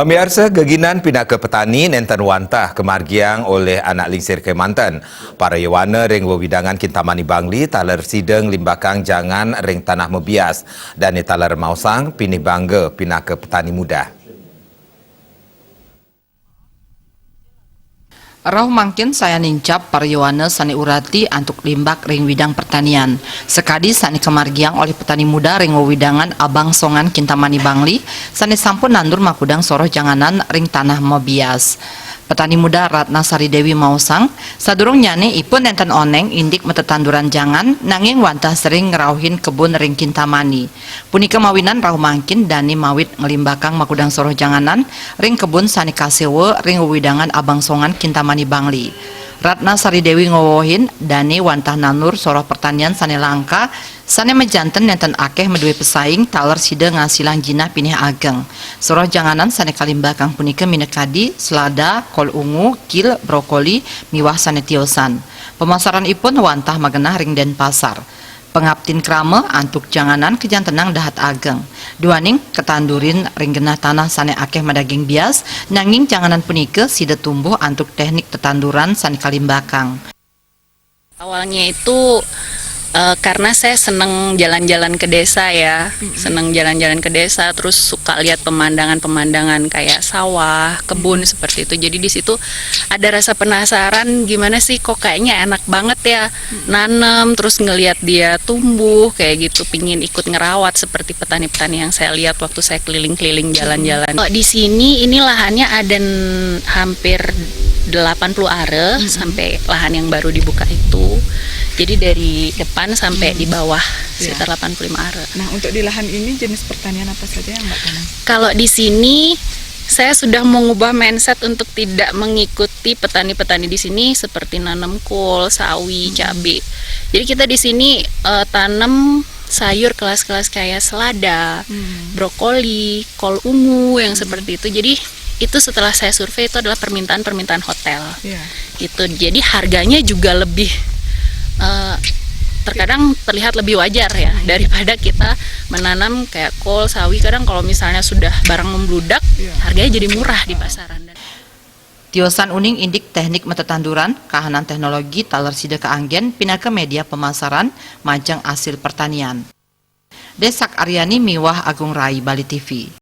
Pemirsa, geginan pinaka petani nenten wantah kemargiang oleh anak lingsir Kemantan. Para yawana ring wewidangan Kintamani Bangli taler sideng limbakang jangan ring tanah mebias dan taler mausang pinih bangga pinaka petani muda. Rauh mangkin saya nincap paryawana sani urati antuk limbak ring widang pertanian. Sekadi sani kemargiang oleh petani muda ring widangan Abang Songan Kintamani Bangli, sani sampun nandur makudang soroh janganan ring tanah mobias. Petani muda Ratna Sari Dewi Mausang, sadurung nyane ipun enten oneng indik metetanduran jangan, nanging wantah sering ngerauhin kebun ring Kintamani. Punika mawinan rauh mangkin dani mawit ngelimbakang makudang soroh janganan, ring kebun sani kasewe ring widangan Abang Songan Kintamani Bangli. Ratna Sari Dewi ngowohin dani wantah nanur soroh pertanian sani langka, sani mejanten nenten akeh medue pesaing taler sida ngasilang jinah pinih ageng. Soroh janganan sani kalimbakang punika minekadi selada, kol ungu, kil, brokoli, miwah sani tiosan. Pemasaran ipun wantah magenah ring Denpasar. Pengaptin krame antuk janganan kejan tenang dahat ageng. Duaning ketandurin ring genah tanah sane akeh madaging bias, nanging janganan punika sida tumbuh antuk teknik tetanduran sane kalimbakang. Awalnya itu karena saya seneng jalan-jalan ke desa ya, seneng jalan-jalan ke desa, terus suka lihat pemandangan-pemandangan kayak sawah, kebun seperti itu. Jadi di situ ada rasa penasaran gimana sih kok kayaknya enak banget ya nanem, terus ngelihat dia tumbuh kayak gitu, pingin ikut ngerawat seperti petani-petani yang saya lihat waktu saya keliling-keliling jalan-jalan. Di sini ini lahannya ada hampir 80 are sampai lahan yang baru dibuka itu. Jadi dari depan sampai di bawah sekitar 85 are. Nah, untuk di lahan ini jenis pertanian apa saja yang Mbak tanam? Kalau di sini saya sudah mengubah mindset untuk tidak mengikuti petani-petani di sini seperti nanam kol, sawi, cabai. Jadi kita di sini tanam sayur kelas-kelas kayak selada, brokoli, kol ungu yang seperti itu. Jadi itu setelah saya survei itu adalah permintaan hotel. Gitu. Jadi harganya juga lebih terkadang terlihat lebih wajar ya daripada kita menanam kayak kol, sawi. Kadang kalau misalnya sudah barang membludak, harganya jadi murah di pasaran. Tiosan uning indik teknik metetanduran, kahanan teknologi taler sida keanggen, pinaka media pemasaran, majang hasil pertanian. Desak Aryani Miwah Agung Rai Bali TV.